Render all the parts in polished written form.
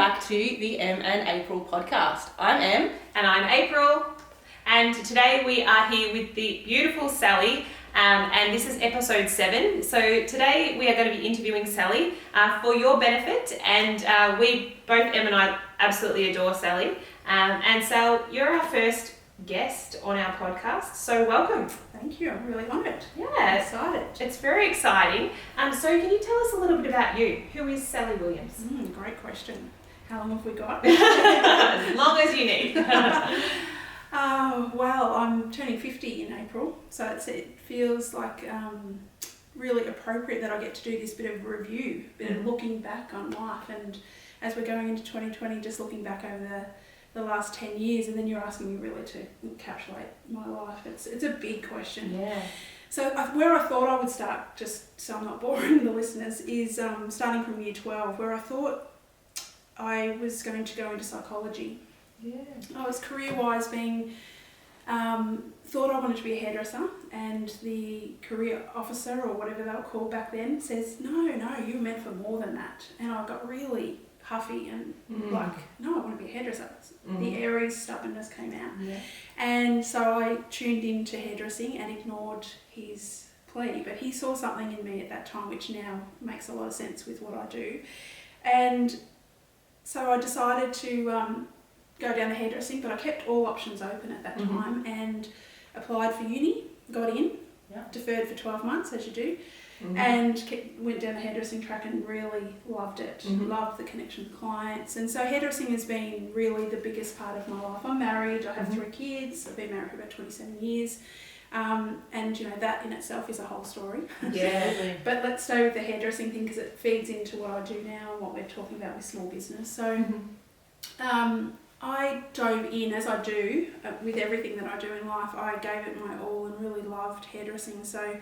back to the Em and April podcast. I'm Em. And I'm April. And today we are here with the beautiful Sally. And this is episode 7. So today we are going to be interviewing Sally for your benefit. And we, both Em and I, absolutely adore Sally. And Sal, you're our first guest on our podcast, so welcome. Thank you, I'm really honoured. Yeah, I'm excited. It's very exciting. So can you tell us a little bit about you? Who is Sally Williams? Great question. How long have we got? As long as you need. Well, I'm turning 50 in April, so it feels like really appropriate that I get to do this bit of review, bit of looking back on life, and as we're going into 2020, just looking back over the last 10 years, and then you're asking me really to encapsulate my life. It's a big question. Yeah. So where I thought I would start, just so I'm not boring the listeners, is starting from year 12, where I thought I was going to go into psychology. Yeah. I was career-wise thought I wanted to be a hairdresser, and the career officer, or whatever they were called back then, says, no, you're meant for more than that. And I got really huffy and like, no, I want to be a hairdresser. The Aries stubbornness came out. Yeah. And so I tuned into hairdressing and ignored his plea, but he saw something in me at that time which now makes a lot of sense with what I do. And so I decided to go down the hairdressing, but I kept all options open at that time and applied for uni, got in, deferred for 12 months as you do, and went down the hairdressing track and really loved it. Loved the connection with clients, and so hairdressing has been really the biggest part of my life. I'm married, I have 3 kids, I've been married for about 27 years, and you know that in itself is a whole story. Yeah. But let's stay with the hairdressing thing because it feeds into what I do now and what we're talking about with small business. So I dove in, as I do with everything that I do in life. I gave it my all and really loved hairdressing. So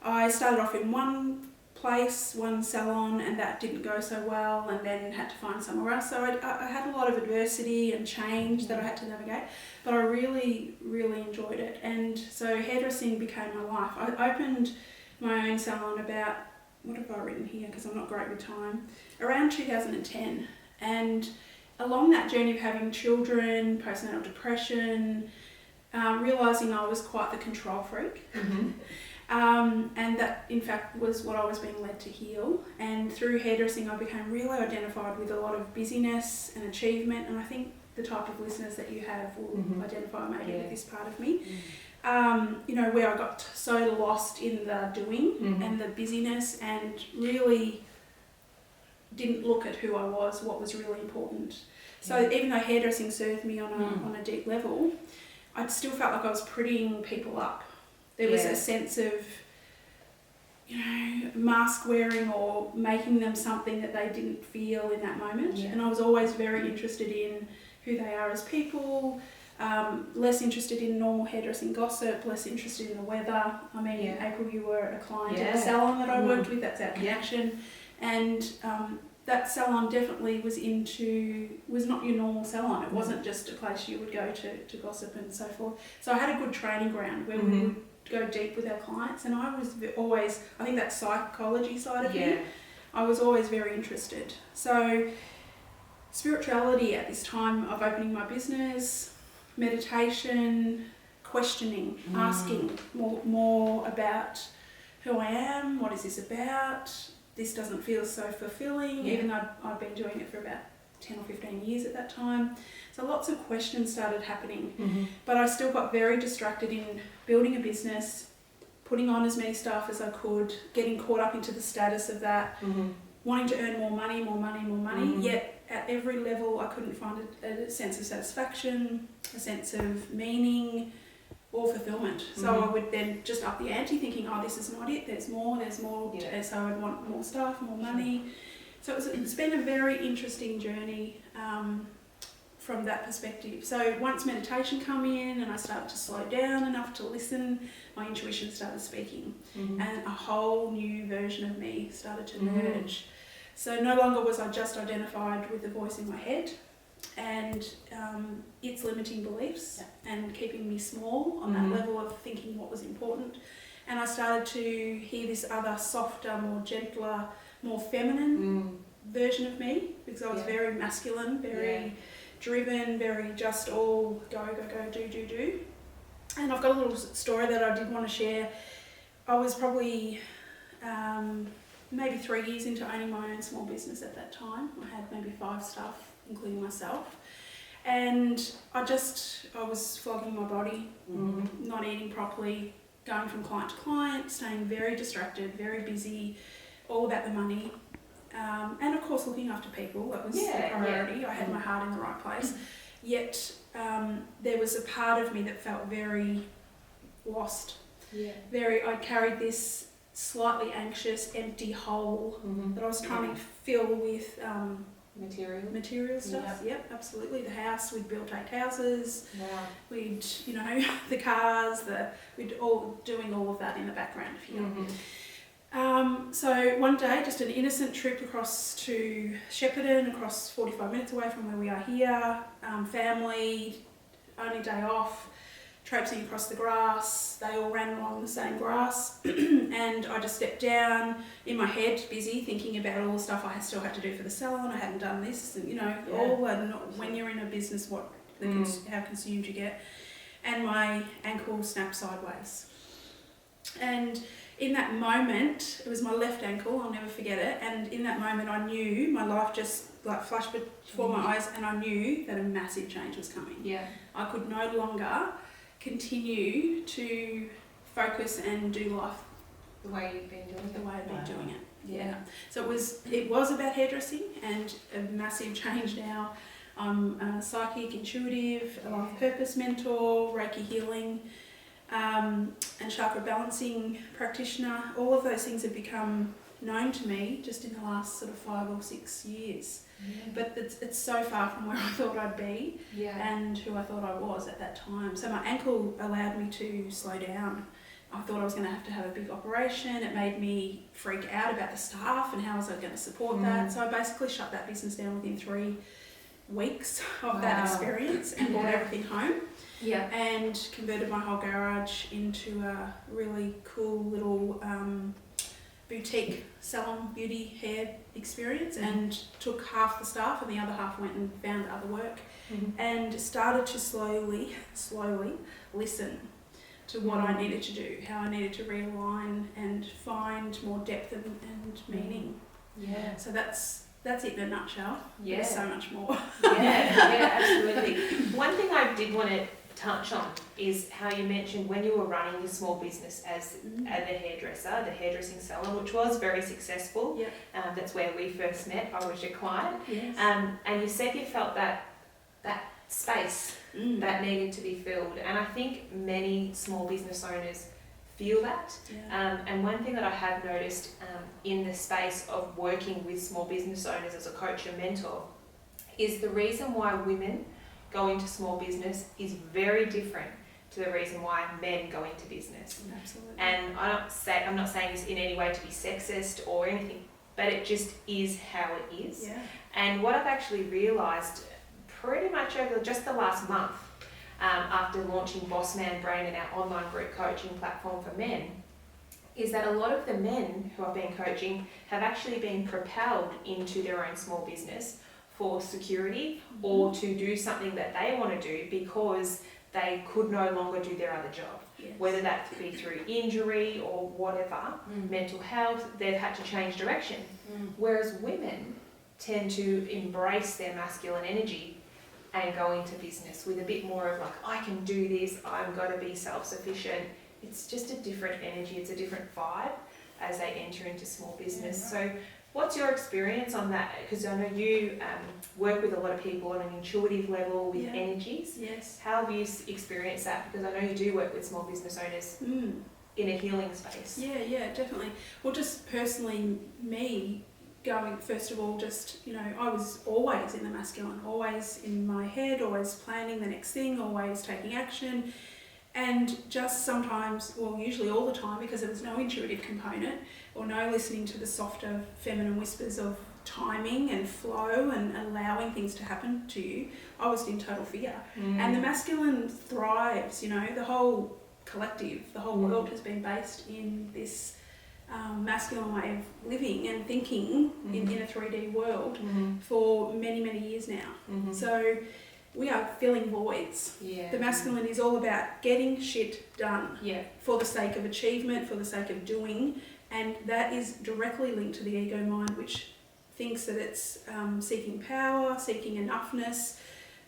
I started off in one place, one salon, and that didn't go so well, and then had to find somewhere else. So I had a lot of adversity and change that I had to navigate, but I really, really enjoyed it. And so hairdressing became my life. I opened my own salon about, what have I written here, because I'm not great with time, around 2010. And along that journey of having children, postnatal depression, realising I was quite the control freak. And that in fact was what I was being led to heal, and through hairdressing I became really identified with a lot of busyness and achievement, and I think the type of listeners that you have will identify maybe with this part of me. You know, where I got so lost in the doing and the busyness, and really didn't look at who I was, what was really important. So even though hairdressing served me on a deep level, I still felt like I was prettying people up. There was a sense of, you know, mask wearing or making them something that they didn't feel in that moment. And I was always very interested in who they are as people, less interested in normal hairdressing gossip, less interested in the weather. I mean, April, you were a client at the salon that I worked with, that's our connection. And that salon definitely was not your normal salon. It wasn't just a place you would go to gossip and so forth. So I had a good training ground where we would go deep with our clients, and I was always, I think that psychology side of me, I was always very interested. So spirituality at this time of opening my business, meditation, questioning, asking more about who I am, what is this about, this doesn't feel so fulfilling, even though I'd been doing it for about 10 or 15 years at that time. So lots of questions started happening, but I still got very distracted in building a business, putting on as many staff as I could, getting caught up into the status of that, wanting to earn more money, yet at every level I couldn't find a sense of satisfaction, a sense of meaning or fulfillment. So I would then just up the ante thinking, oh, this is not it, there's more, so I'd want more staff, more money. So it's been a very interesting journey from that perspective. So once meditation came in and I started to slow down enough to listen, my intuition started speaking, and a whole new version of me started to emerge. So no longer was I just identified with the voice in my head and its limiting beliefs and keeping me small on that level of thinking what was important. And I started to hear this other softer, more gentler, more feminine version of me, because I was very masculine, very driven, very just all go, do. And I've got a little story that I did want to share. I was probably maybe 3 years into owning my own small business at that time. I had maybe 5 staff, including myself. And I was flogging my body, not eating properly, going from client to client, staying very distracted, very busy, all about the money. And of course looking after people, that was the priority. I had my heart in the right place. Yet there was a part of me that felt very lost. I carried this slightly anxious, empty hole that I was trying to fill with material stuff. Yep, absolutely. The house, we'd built 8 houses. Wow. We'd, the cars, we'd all doing all of that in the background, if you know. So one day, just an innocent trip across to Shepparton, across 45 minutes away from where we are here, family, only day off, traipsing across the grass. They all ran along the same grass and I just stepped down in my head, busy thinking about all the stuff I still had to do for the salon. I hadn't done this, and when you're in a business, how consumed you get. And my ankle snapped sideways. And in that moment, it was my left ankle, I'll never forget it, and in that moment I knew my life just flashed before my eyes, and I knew that a massive change was coming. I could no longer continue to focus and do life the way you've been doing the way I've been doing it. So it was about hairdressing, and a massive change now. I'm a psychic, intuitive, a life purpose mentor, Reiki healing, and chakra balancing practitioner. All of those things have become known to me just in the last sort of 5 or 6 years. But it's so far from where I thought I'd be and who I thought I was at that time. So my ankle allowed me to slow down. I thought I was going to have a big operation. It made me freak out about the staff and how was I going to support that. So I basically shut that business down within 3 weeks of that experience and brought everything home. And converted my whole garage into a really cool little boutique salon beauty hair experience, and took half the staff and the other half went and found other work and started to slowly listen to what I needed to do, how I needed to realign and find more depth and meaning. So that's it in a nutshell. There's so much more. Absolutely. One thing I did want to touch on is how you mentioned when you were running your small business as the hairdressing salon, which was very successful. That's where we first met. I was your client. And you said you felt that space that needed to be filled. And I think many small business owners feel that. And one thing that I have noticed in the space of working with small business owners as a coach and mentor is the reason why women go into small business is very different to the reason why men go into business. Absolutely. And I'm not saying this in any way to be sexist or anything, but it just is how it is. And what I've actually realised pretty much over just the last month, after launching Boss Man Brain and our online group coaching platform for men, is that a lot of the men who I've been coaching have actually been propelled into their own small business for security or to do something that they want to do because they could no longer do their other job. Whether that be through injury or whatever, mental health, they've had to change direction. Whereas women tend to embrace their masculine energy and go into business with a bit more of I can do this, I'm going to be self-sufficient. It's just a different energy, it's a different vibe as they enter into small business. So what's your experience on that? Because I know you work with a lot of people on an intuitive level with energies. How have you experienced that? Because I know you do work with small business owners in a healing space. Yeah, definitely. Well, just personally, me going, first of all, I was always in the masculine, always in my head, always planning the next thing, always taking action. And just sometimes, usually all the time, because there was no intuitive component or no listening to the softer feminine whispers of timing and flow and allowing things to happen to you, I was in total fear. And the masculine thrives, the whole collective, the whole world has been based in this masculine way of living and thinking in a 3D world for many, many years now. So we are filling voids. The masculine is all about getting shit done for the sake of achievement, for the sake of doing, and that is directly linked to the ego mind, which thinks that it's seeking power, seeking enoughness,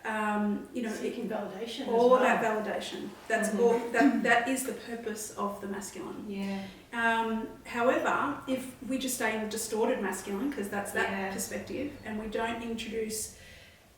seeking validation. All about validation. That's all. That is the purpose of the masculine. However, if we just stay in the distorted masculine, because that's that perspective, and we don't introduce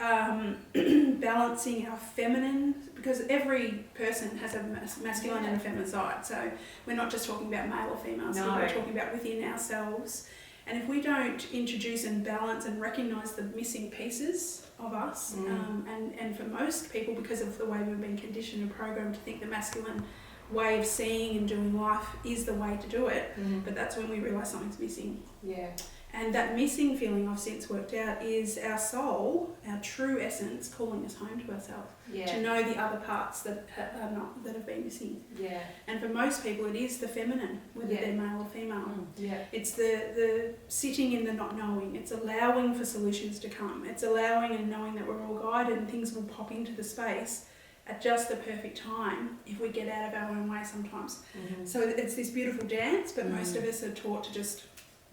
balancing our feminine, because every person has a masculine and a feminine side. So we're not just talking about male or female. So we're talking about within ourselves. And if we don't introduce and balance and recognise the missing pieces of us, and for most people, because of the way we've been conditioned and programmed to think the masculine way of seeing and doing life is the way to do it, but that's when we realise something's missing. And that missing feeling, I've since worked out, is our soul, our true essence, calling us home to ourselves, to know the other parts that have been missing. And for most people, it is the feminine, whether they're male or female. It's the sitting in the not knowing. It's allowing for solutions to come. It's allowing and knowing that we're all guided and things will pop into the space at just the perfect time if we get out of our own way sometimes. So it's this beautiful dance, but most of us are taught to just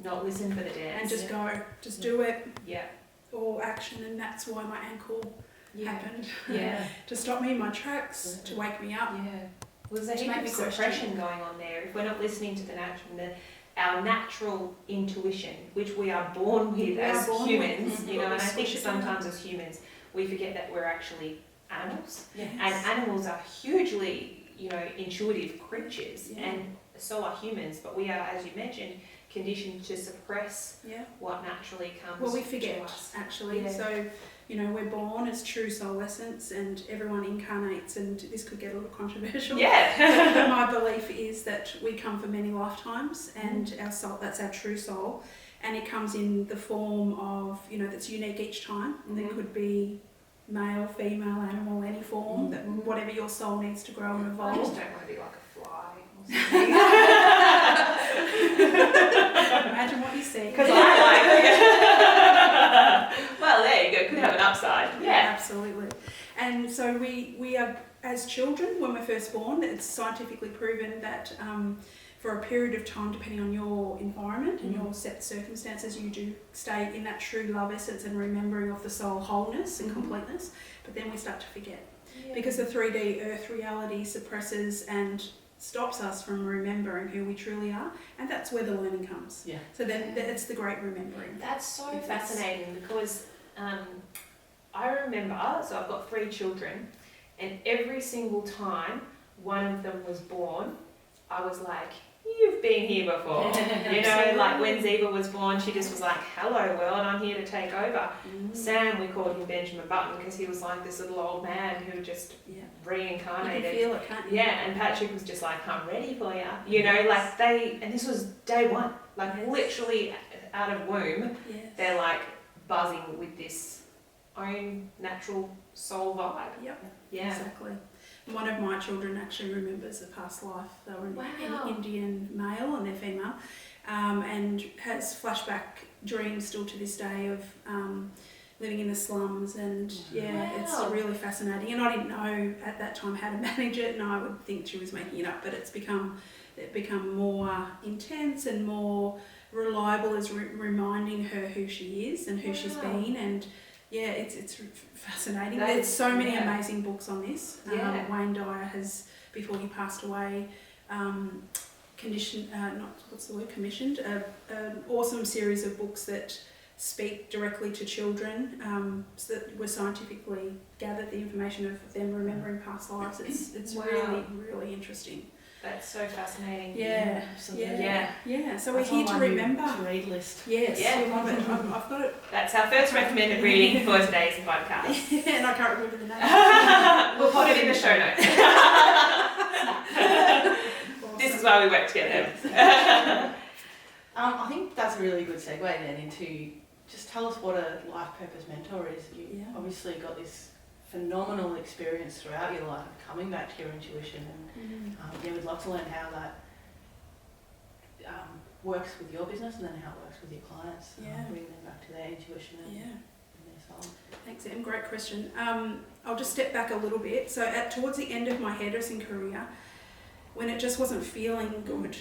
not listen for the dance and just go, just do it, or action. And that's why my ankle happened, to stop me in my tracks, to wake me up. Well, there's a heap of suppression going on there if we're not listening to our natural intuition, which we are born with as humans. And I think sometimes as humans we forget that we're actually animals, and animals are hugely intuitive creatures, and so are humans, but we are, as you mentioned, conditioned to suppress what naturally comes. Well, we forget to us. actually. So, we're born as true soul essence, and everyone incarnates. And this could get a little controversial. But my belief is that we come for many lifetimes, and our soul—that's our true soul, and it comes in the form of that's unique each time. And there could be male, female, animal, any form, that whatever your soul needs to grow and evolve. I just don't want to be like a fly or something. Imagine what you see. Because I like well, there you go, could have an upside. Absolutely. And so we are, as children, when we're first born, it's scientifically proven that for a period of time, depending on your environment and your set circumstances, you do stay in that true love essence and remembering of the soul wholeness and completeness. But then we start to forget because the 3D earth reality suppresses and stops us from remembering who we truly are, and that's where the learning comes. So then it's the great remembering. That's so fascinating because I remember, so I've got 3 children, and every single time one of them was born, I was like, you've been here before. Like when Ziva was born, she just was like, hello world, I'm here to take over. Sam, we called him Benjamin Button because he was like this little old man who just reincarnated. You can feel it, can't you? And Patrick was just like, I'm ready for you. And this was day one, literally out of womb, they're like buzzing with this own natural soul vibe. Exactly. One of my children actually remembers a past life. They were an Indian male and they're female, and has flashback dreams still to this day of living in the slums, and it's really fascinating. And I didn't know at that time how to manage it, and I would think she was making it up, but it's become more intense and more reliable as reminding her who she is and who she's been. And it's fascinating. There's so many amazing books on this. Wayne Dyer has, before he passed away, commissioned an awesome series of books that speak directly to children, so that were scientifically gathered the information of them remembering past lives. It's really, really interesting. That's so fascinating. So we're here to remember. To read list. Yes, I love it. I've got it. That's our first recommended reading for today's podcast. And I can't remember the name. We'll put it in the show notes. This is why we work together. I think that's a really good segue then into just tell us what a life purpose mentor is. You obviously got this phenomenal experience throughout your life of coming back to your intuition, and we'd love to learn how that works with your business and then how it works with your clients. Yeah. Bringing them back to their intuition and their soul. Thanks, Em. Great question. I'll just step back a little bit. So towards the end of my hairdressing career, when it just wasn't feeling good,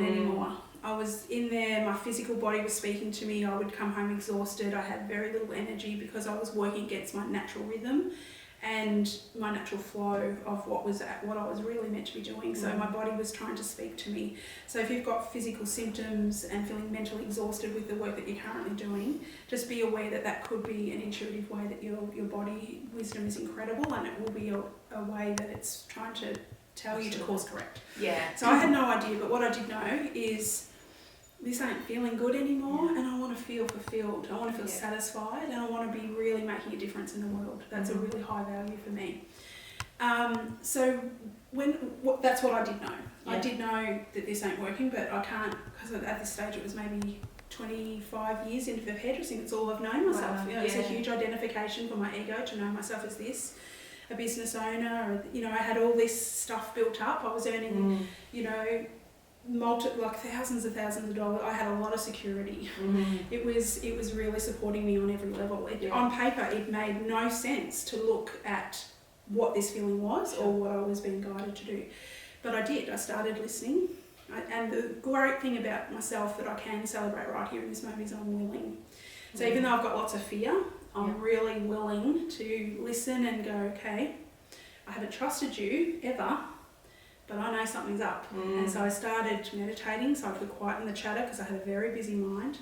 anymore. I was in there, my physical body was speaking to me, I would come home exhausted, I had very little energy because I was working against my natural rhythm and my natural flow of what I was really meant to be doing. So my body was trying to speak to me. So if you've got physical symptoms and feeling mentally exhausted with the work that you're currently doing, just be aware that could be an intuitive way that your body wisdom is incredible, and it will be a way that it's trying to tell you to course correct. Yeah. So I had no idea, but what I did know is this ain't feeling good anymore, and I want to feel fulfilled. I want to feel satisfied, and I want to be really making a difference in the world. That's a really high value for me. So that's what I did know. Yeah. I did know that this ain't working, but I can't, because at this stage it was maybe 25 years into hairdressing. It's all I've known myself. Wow. It's a huge identification for my ego to know myself as this, a business owner. Or, I had all this stuff built up. I was earning, thousands of dollars. I had a lot of security. It was really supporting me on every level. On paper, it made no sense to look at what this feeling was or what I was being guided to do, but I did. I started listening, and the great thing about myself that I can celebrate right here in this moment is I'm willing. So even though I've got lots of fear, I'm really willing to listen and go, okay, I haven't trusted you ever, but I know something's up. And so I started meditating so I could quieten the chatter because I had a very busy mind.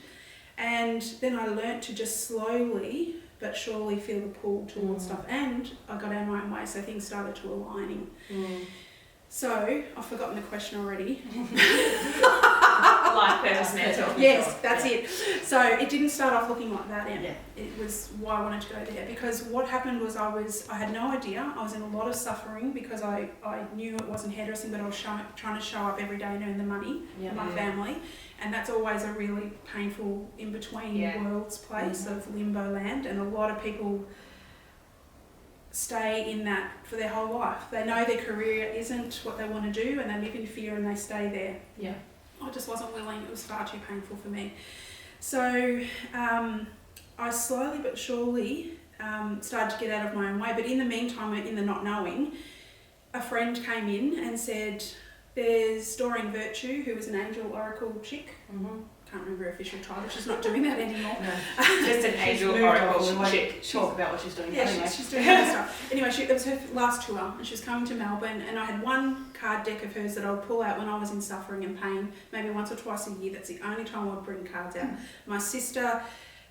And then I learnt to just slowly but surely feel the pull towards stuff. And I got out of my own way, so things started to aligning. So, I've forgotten the question already. Life purpose mentor. Yes, that's it. So it didn't start off looking like that. It was why I wanted to go there, because what happened was I had no idea. I was in a lot of suffering because I knew it wasn't hairdressing, but I was trying to show up every day and earn the money for my family, and that's always a really painful in-between worlds place of limbo land, and a lot of people stay in that for their whole life. They know their career isn't what they want to do, and they live in fear and they stay there. Yeah. I just wasn't willing. It was far too painful for me. So I slowly but surely started to get out of my own way. But in the meantime, in the not knowing, a friend came in and said, there's Doreen Virtue, who was an angel oracle chick. Can't remember her official title. She's not doing that anymore. No, just an angel oracle chick. Talk about what she's doing. Yeah, anyway. she's doing other stuff. Anyway, it was her last tour, and she was coming to Melbourne, and I had one card deck of hers that I would pull out when I was in suffering and pain, maybe once or twice a year. That's the only time I would bring cards out. My sister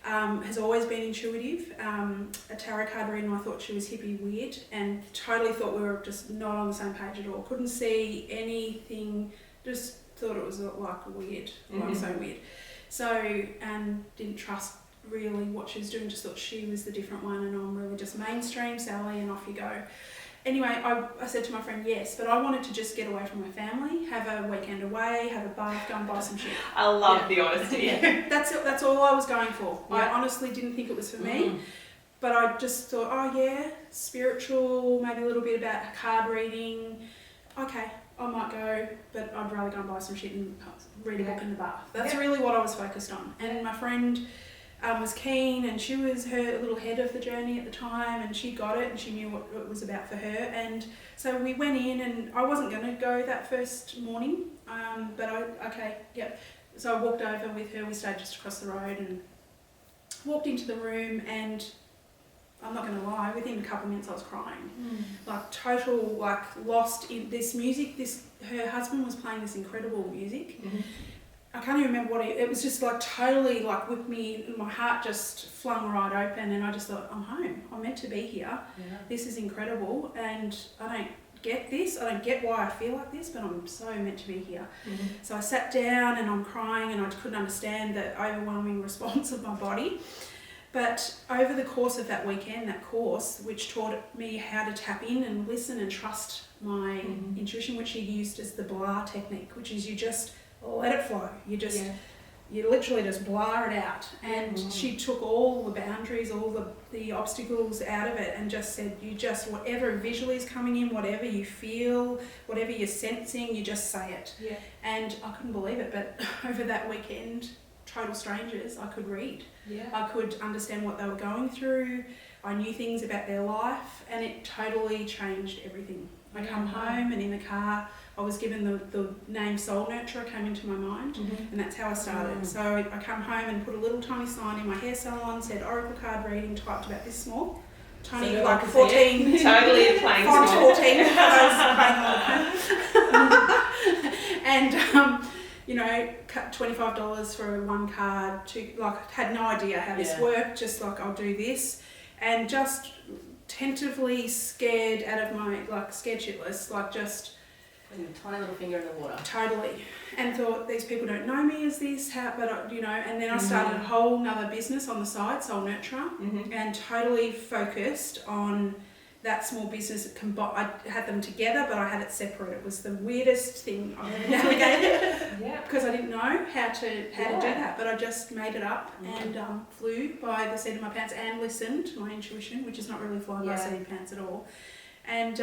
has always been intuitive. A tarot card reading, I thought she was hippie weird, and totally thought we were just not on the same page at all. Couldn't see anything, just thought it was like weird, like so weird. So, and didn't trust really what she was doing, just thought she was the different one, and I'm really just mainstream Sally, and off you go. Anyway, I said to my friend, yes, but I wanted to just get away from my family, have a weekend away, have a bath, go and buy some shit. I love the honesty. That's all I was going for. I honestly didn't think it was for me, but I just thought, oh yeah, spiritual, maybe a little bit about card reading. Okay, I might go, but I'd rather go and buy some shit and read a book in the bath. That's really what I was focused on. And my friend was keen, and she was her little head of the journey at the time, and she got it and she knew what it was about for her. And so we went in, and I wasn't going to go that first morning, So I walked over with her, we stayed just across the road, and walked into the room, and I'm not going to lie, within a couple of minutes I was crying. Like total, lost in this music. Her husband was playing this incredible music. I can't even remember it was just totally whipped me, my heart just flung right open, and I just thought, I'm home. I'm meant to be here. This is incredible, and I don't get this. I don't get why I feel like this, but I'm so meant to be here. So I sat down and I'm crying, and I couldn't understand the overwhelming response of my body. But over the course of that weekend, that course, which taught me how to tap in and listen and trust my intuition, which he used as the blah technique, which is you just let it flow. You just you literally just blur it out. And she took all the boundaries, all the obstacles out of it, and just said, you just, whatever visually is coming in, whatever you feel, whatever you're sensing, you just say it. Yeah. And I couldn't believe it, but over that weekend, total strangers, I could read. Yeah. I could understand what they were going through. I knew things about their life, and it totally changed everything. I come home, and in the car, I was given the name Soul Nurturer came into my mind, and that's how I started. So I come home and put a little tiny sign in my hair salon, said Oracle card reading, typed about this small. Tiny, so like 14. Totally playing font small. 14 for those playing on the pen. And, you know, cut $25 for one card. Had no idea how this worked, just like, I'll do this. And just tentatively scared out of my, scared shitless, just... Putting a tiny little finger in the water. Totally. And thought, these people don't know me as this, but, you know, and then I started a whole nother business on the side, Soul Nurturer, and totally focused on that small business. I had them together, but I had it separate. It was the weirdest thing I've ever navigated because I didn't know how to do that, but I just made it up and flew by the seat of my pants and listened to my intuition, which is not really flying by the seat of your pants at all. And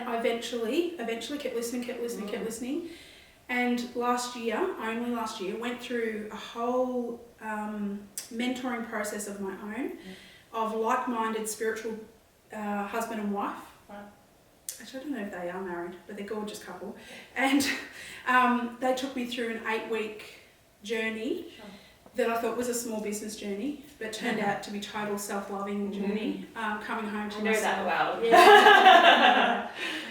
I eventually kept listening. And only last year, went through a whole mentoring process of my own, of like-minded spiritual husband and wife. Right. Actually, I don't know if they are married, but they're a gorgeous couple. And they took me through an 8-week journey that I thought was a small business journey, but turned out to be total self-loving journey, coming home to myself. I know that well. Yeah.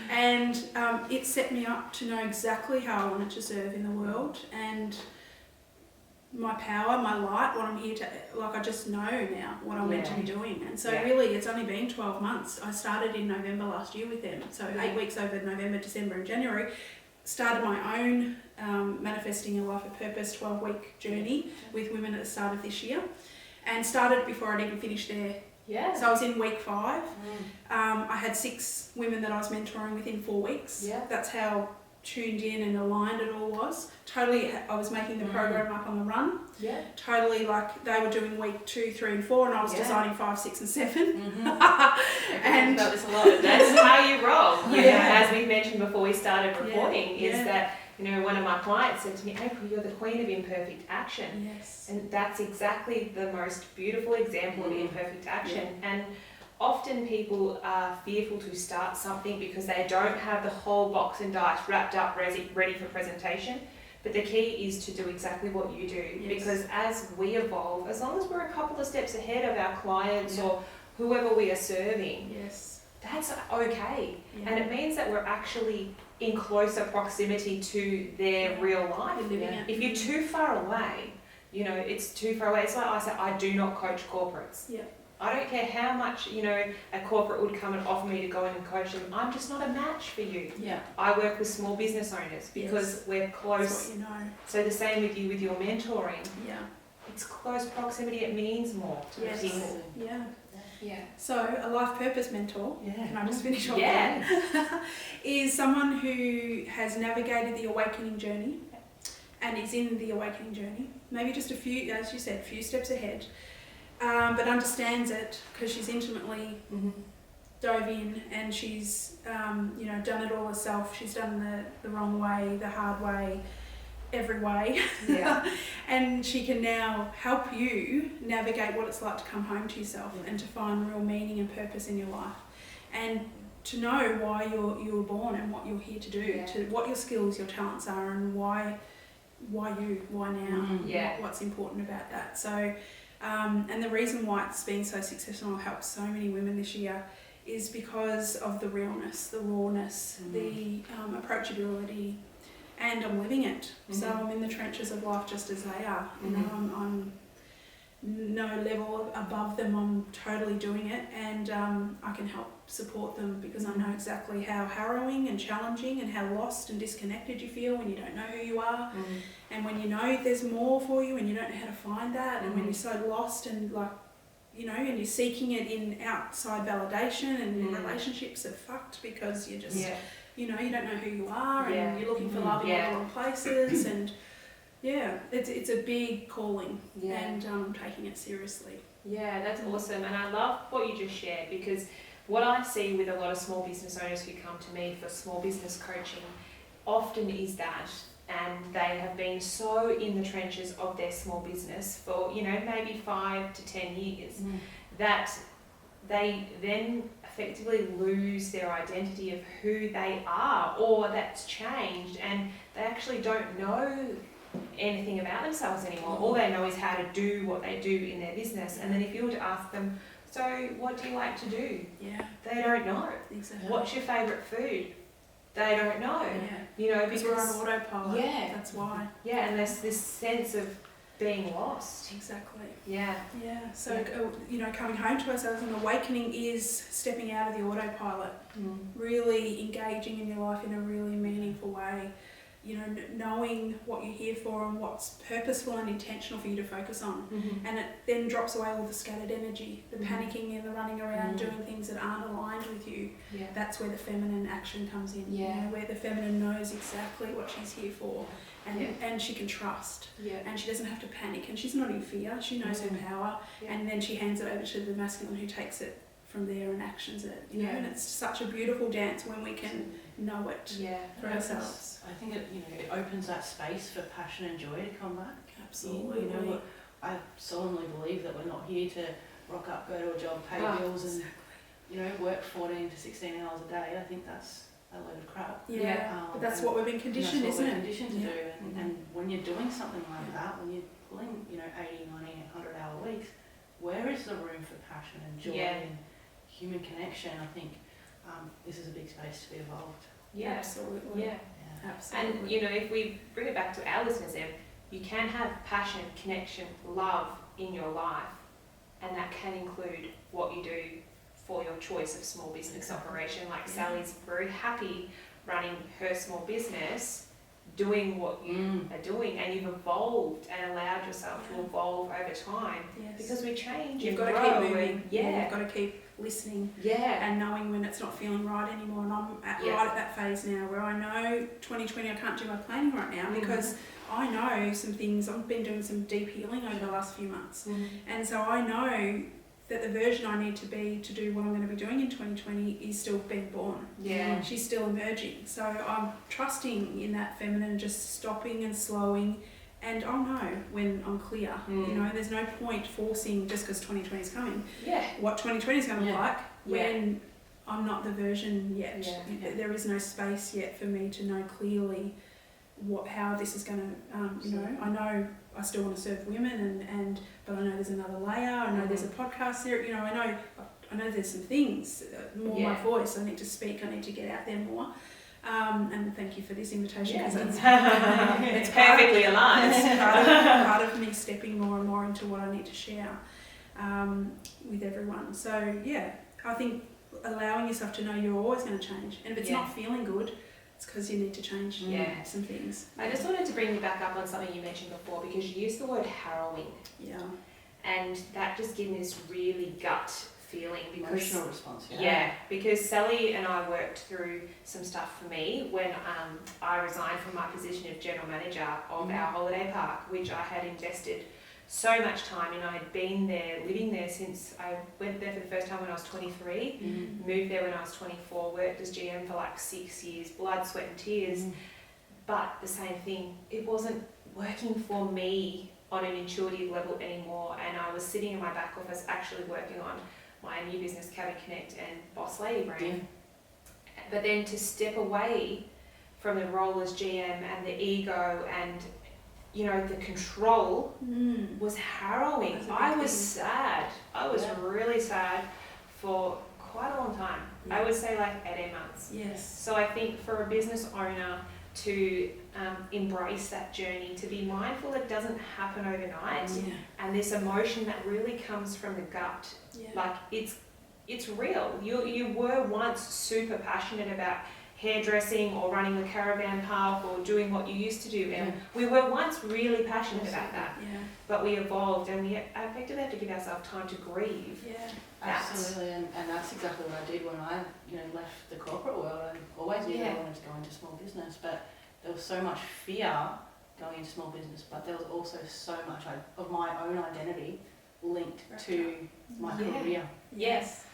And it set me up to know exactly how I wanted to serve in the world, and my power, my light, what I'm here to, I just know now what I'm meant to be doing. And so really, it's only been 12 months. I started in November last year with them. So 8 weeks over November, December and January. Started my own Manifesting a Life of Purpose 12-week journey with women at the start of this year. And started before I'd even finished there. Yeah. So I was in week 5. I had 6 women that I was mentoring within 4 weeks. Yeah. That's how tuned in and aligned it all was. Totally, I was making the program up on the run. Yeah. Totally, they were doing week 2, 3 and 4, and I was designing 5, 6 and 7. And about this a lot. That's how you roll. You know, as we mentioned before we started recording, is that, you know, one of my clients said to me, April, you're the queen of imperfect action. Yes. And that's exactly the most beautiful example of imperfect action. And often people are fearful to start something because they don't have the whole box and dice wrapped up, ready for presentation. But the key is to do exactly what you do, because as we evolve, as long as we're a couple of steps ahead of our clients or whoever we are serving, that's okay. And it means that we're actually in closer proximity to their real life. If you're too far away, you know, it's too far away. It's like I said, I do not coach corporates. I don't care how much, you know, a corporate would come and offer me to go in and coach them. I'm just not a match for you. I work with small business owners because we're close. That's what you know. So the same with you with your mentoring. It's close proximity. It means more to people. So a life purpose mentor, can I just finish off is someone who has navigated the awakening journey and is in the awakening journey. Maybe just a few, as you said, a few steps ahead. But understands it because she's intimately dove in, and she's you know, done it all herself. She's done the wrong way, the hard way, every way. And she can now help you navigate what it's like to come home to yourself and to find real meaning and purpose in your life, and to know why you were born and what you're here to do, to what your skills, your talents are, and why now, what's important about that. So. And the reason why it's been so successful and helped so many women this year is because of the realness, the rawness, the approachability, and I'm living it. So I'm in the trenches of life just as they are. You know, I'm no level above them. I'm totally doing it, and I can help support them because I know exactly how harrowing and challenging and how lost and disconnected you feel when you don't know who you are, and when you know there's more for you and you don't know how to find that, and when you're so lost and you know, and you're seeking it in outside validation, and your relationships are fucked because you're just you know, you don't know who you are, and you're looking for love in the wrong places, and Yeah, it's a big calling, Yeah. and I'm taking it seriously. Yeah, that's awesome. And I love what you just shared, because what I see with a lot of small business owners who come to me for small business coaching often is that, and they have been so in the trenches of their small business for, maybe 5 to 10 years, that they then effectively lose their identity of who they are, or that's changed, and they actually don't know anything about themselves anymore. All they know is how to do what they do in their business. And then if you were to ask them, so what do you like to do? Yeah. They don't know. Exactly. What's your favourite food? They don't know. Yeah. Because we're on autopilot. Yeah. That's why. Yeah, and there's this sense of being lost. Exactly. Yeah. Yeah. So, coming home to ourselves, and awakening is stepping out of the autopilot, really engaging in your life in a really meaningful way. Knowing what you're here for and what's purposeful and intentional for you to focus on. And it then drops away all the scattered energy, the panicking and the running around doing things that aren't aligned with you. Yeah. That's where the feminine action comes in. Yeah. Where the feminine knows exactly what she's here for, and she can trust. Yeah. And she doesn't have to panic, and she's not in fear. She knows her power, and then she hands it over to the masculine, who takes it from there and actions it. And it's such a beautiful dance when we can know it for ourselves. I think it opens that space for passion and joy to come back. Absolutely. I solemnly believe that we're not here to rock up, go to a job, pay bills, and work 14 to 16 hours a day. I think that's a load of crap. But that's what we've been conditioned, isn't it? Conditioned to do. And when you're doing something like that, when you're pulling 80, 90, 100-hour weeks, where is the room for passion and joy and human connection? I think this is a big space to be evolved. Yeah, absolutely. Yeah. Absolutely. And if we bring it back to our listeners, you can have passion, connection, love in your life, and that can include what you do for your choice of small business operation. Like Sally's very happy running her small business, doing what you are doing, and you've evolved and allowed yourself to evolve over time, because we change. You've got to keep moving. You've got to keep listening and knowing when it's not feeling right anymore. And I'm right at that phase now where I know 2020 I can't do my planning right now, because I know some things. I've been doing some deep healing over the last few months, and so I know that the version I need to be to do what I'm going to be doing in 2020 is still being born. She's still emerging. So I'm trusting in that feminine, just stopping and slowing, and I'll know when I'm clear. There's no point forcing just because 2020 is coming. What 2020 is going to look like when I'm not the version yet. There is no space yet for me to know clearly how this is going to. I know I still want to serve women, but I know there's another layer. I know there's a podcast there. I know there's some things more. My voice. I need to speak. I need to get out there more. And thank you for this invitation, because it's perfectly aligned. It's part of me stepping more and more into what I need to share with everyone. So I think allowing yourself to know you're always going to change, and if it's not feeling good, it's because you need to change some things. I just wanted to bring you back up on something you mentioned before, because you used the word harrowing. And that just gave me this really gut feeling, because emotional response. Because Sally and I worked through some stuff for me when I resigned from my position of general manager of our holiday park, which I had invested so much time in. I had been there, living there since I went there for the first time when I was 23, moved there when I was 24, worked as GM for like 6 years, blood, sweat and tears. But the same thing, it wasn't working for me on an intuitive level anymore, and I was sitting in my back office actually working on my new business, Cabin Connect and Boss Lady brand. But then to step away from the role as GM and the ego and the control was harrowing. I was sad. I was really sad for quite a long time. I would say like 18 months. So I think for a business owner to embrace that journey, to be mindful it doesn't happen overnight, and this emotion that really comes from the gut, like it's real. You were once super passionate about hairdressing or running the caravan park or doing what you used to do, and we were once really passionate about that, but we evolved, and we effectively have to give ourselves time to grieve. Absolutely, and that's exactly what I did when I left the corporate world. I always knew that I wanted to go into small business, but there was so much fear going into small business, but there was also so much of my own identity linked to my career. Yes.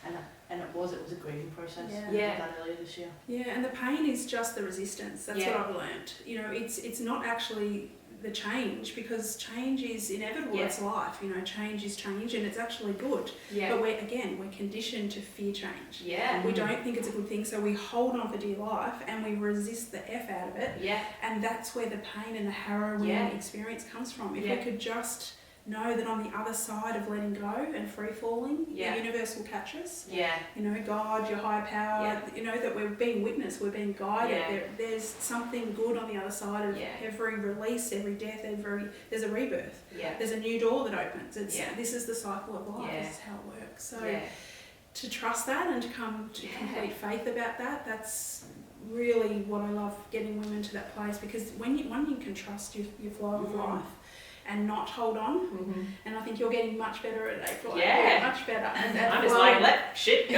And it was a grieving process. Yeah. I did that earlier this year. Yeah, and the pain is just the resistance. That's what I've learned. You know, it's not actually the change, because change is inevitable. It's life. You know, change is change, and it's actually good. Yeah. But we're conditioned to fear change. Yeah. We don't think it's a good thing, so we hold on for dear life and we resist the F out of it. Yeah. And that's where the pain and the harrowing experience comes from. If we could just know that on the other side of letting go and free falling, the universe will catch us. Yeah. You know, God, your higher power, you know, that we're being witnessed, we're being guided. Yeah. There's something good on the other side of every release, every death, there's a rebirth. Yeah. There's a new door that opens. This is the cycle of life. This is how it works. So to trust that and to come to complete faith about that, that's really what I love, getting women to that place, because when you can trust your flow of life and not hold on, and I think you're getting much better at April. Much better. And I'm just like, let shit go.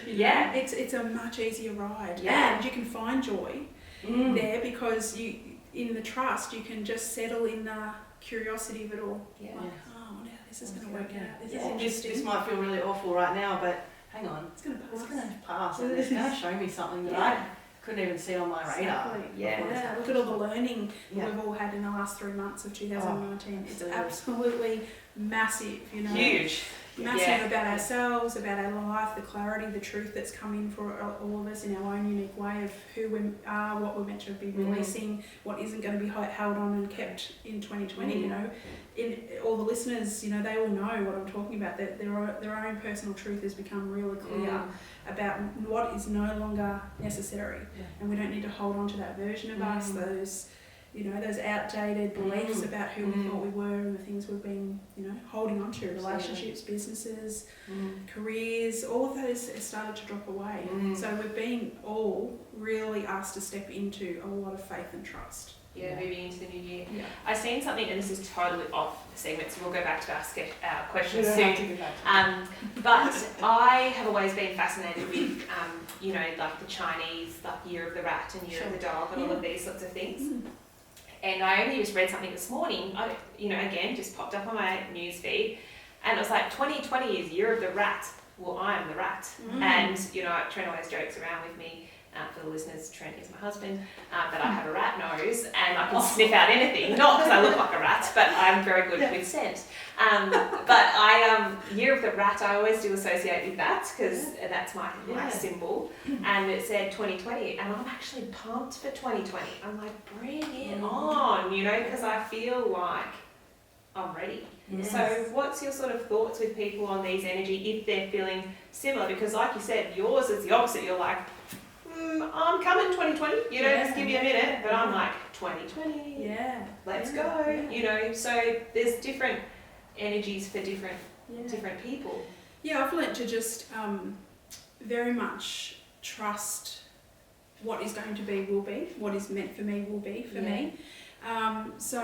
It's a much easier ride, and you can find joy there, because you, in the trust, you can just settle in the curiosity of it all. Like, oh, now this is going to work out. This is interesting. This might feel really awful right now, but hang on, It's going to pass, and it's going to show me something that I couldn't even see on my radar. Look at all the learning we've all had in the last 3 months of 2019. It's absolutely massive, you know. Huge. Massive about ourselves, about our life, the clarity, the truth that's come in for all of us in our own unique way of who we are, what we're meant to be releasing, what isn't going to be held on and kept in 2020. You know, in all the listeners, you know, they all know what I'm talking about. That their own personal truth has become really clear about what is no longer necessary, and we don't need to hold on to that version of us, those, you know, those outdated beliefs about who we thought we were and the things we've been, you know, holding on to, relationships, businesses, careers, all of that has started to drop away. So we're being all really asked to step into a lot of faith and trust. Moving into the new year. I've seen something, and this is totally off the segment, so we'll go back to our questions soon. But I have always been fascinated with, you know, like the Chinese, like Year of the Rat and Year of the Dog and all of these sorts of things. And I only just read something this morning, you know, again, just popped up on my news feed, and it was like 2020 is Year of the Rat. Well, I am the rat. And, you know, Trent always jokes around with me. For the listeners, Trent is my husband, that I have a rat nose and I can sniff out anything. Not because I look like a rat, but I'm very good with scent. But Year of the Rat, I always do associate with that, because that's my symbol. And it said 2020, and I'm actually pumped for 2020. I'm like, bring it on, you know, because I feel like I'm ready. So what's your sort of thoughts with people on these energy if they're feeling similar? Because like you said, yours is the opposite. You're like, I'm coming 2020, you know, just give me a minute, but I'm like 2020, let's go, you know. So there's different energies for different people. I've learnt to just very much trust what is going to be will be, what is meant for me will be for me. So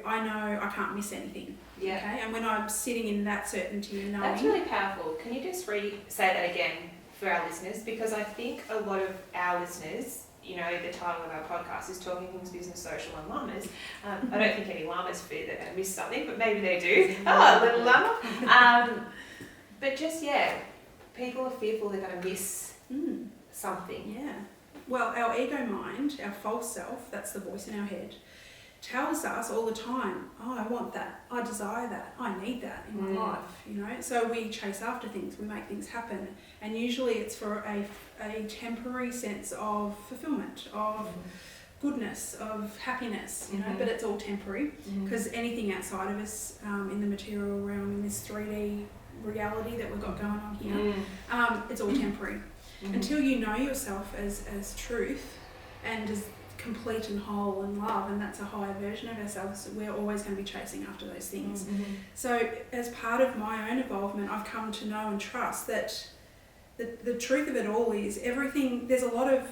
I know I can't miss anything. Okay, and when I'm sitting in that certainty and knowing, that's really powerful. Can you just say that again for our listeners? Because I think a lot of our listeners, you know, the title of our podcast is Talking Things Business, Social and Llamas. I don't think any llamas fear they're going to miss something, but maybe they do. Oh, a little llama. But just, people are fearful they're going to miss something. Well, our ego mind, our false self, that's the voice in our head, tells us all the time, oh, I want that, I desire that, I need that in my life, you know. So we chase after things, we make things happen, and usually it's for a temporary sense of fulfillment, of goodness, of happiness, you know, but it's all temporary, because anything outside of us in the material realm, in this 3D reality that we've got going on here, it's all temporary. Until you know yourself as truth and as complete and whole and love, and that's a higher version of ourselves, we're always going to be chasing after those things. So as part of my own involvement, I've come to know and trust that the truth of it all is everything, there's a lot of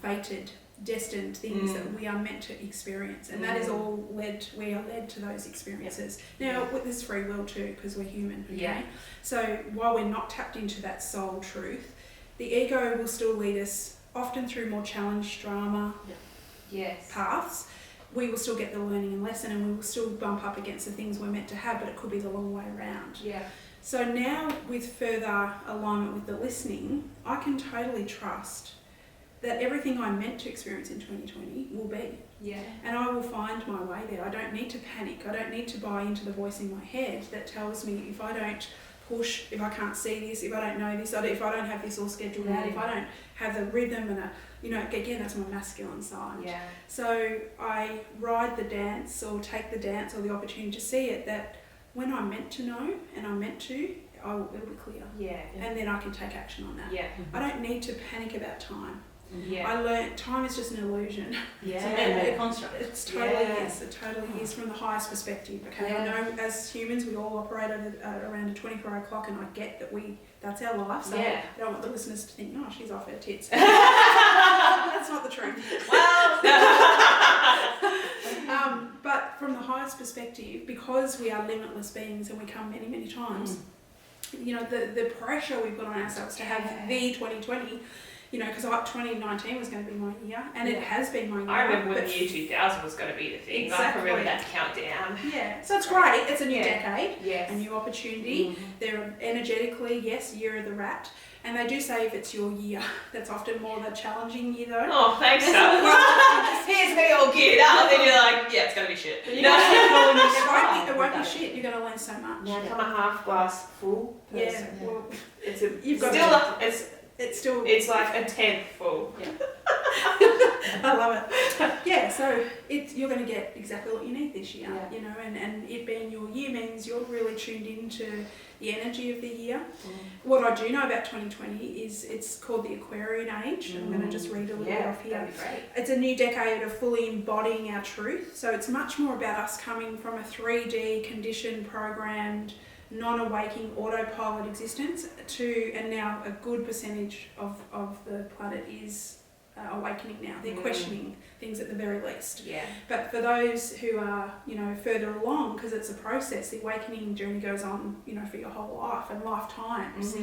fated, destined things that we are meant to experience, and that is all we are led to those experiences. Now, there's free will too, because we're human, okay? So while we're not tapped into that soul truth, the ego will still lead us often through more challenge, drama, paths, we will still get the learning and lesson, and we will still bump up against the things we're meant to have, but it could be the long way around. So now, with further alignment with the listening, I can totally trust that everything I'm meant to experience in 2020 will be. And I will find my way there. I don't need to panic. I don't need to buy into the voice in my head that tells me if I don't push, if I can't see this, if I don't know this, if I don't have this all scheduled out, if I don't have the rhythm and again, that's my masculine side. So I ride the dance, or take the dance, or the opportunity to see it, that when I'm meant to know and I'm meant to, it'll be clear. And then I can take action on that. I don't need to panic about time. I learned time is just an illusion. It's a man-made construct. It's totally is. It totally is, from the highest perspective. Okay, I know as humans we all operate around a 24-hour clock, and I get that that's our life. So I don't want the listeners to think, she's off her tits. That's not the truth. But from the highest perspective, because we are limitless beings and we come many, many times, the pressure we've got on ourselves to have the 2020. Because 2019 was going to be my year, and it has been my year. I remember when the year 2000 was going to be the thing. Exactly. I can remember that countdown. So it's great. It's a new decade, a new opportunity. Mm-hmm. They're energetically, year of the rat. And they do say if it's your year, that's often more the challenging year though. Oh, thanks, so. Here's me all geared up, and you're like, it's going to be shit. It won't be shit. You're going to learn so much. Now I'm a half glass full person. Well, it's like a 10th full. I love it. So you're going to get exactly what you need this year, and it being your year means you're really tuned into the energy of the year. What I do know about 2020 is it's called the Aquarian Age. I'm going to just read a little bit off here. That'd be great. It's a new decade of fully embodying our truth. So it's much more about us coming from a 3D conditioned, programmed, non-awaking autopilot existence and now a good percentage of the planet is awakening now. They're questioning things at the very least. But for those who are, further along, because it's a process, the awakening journey goes on, for your whole life and lifetimes.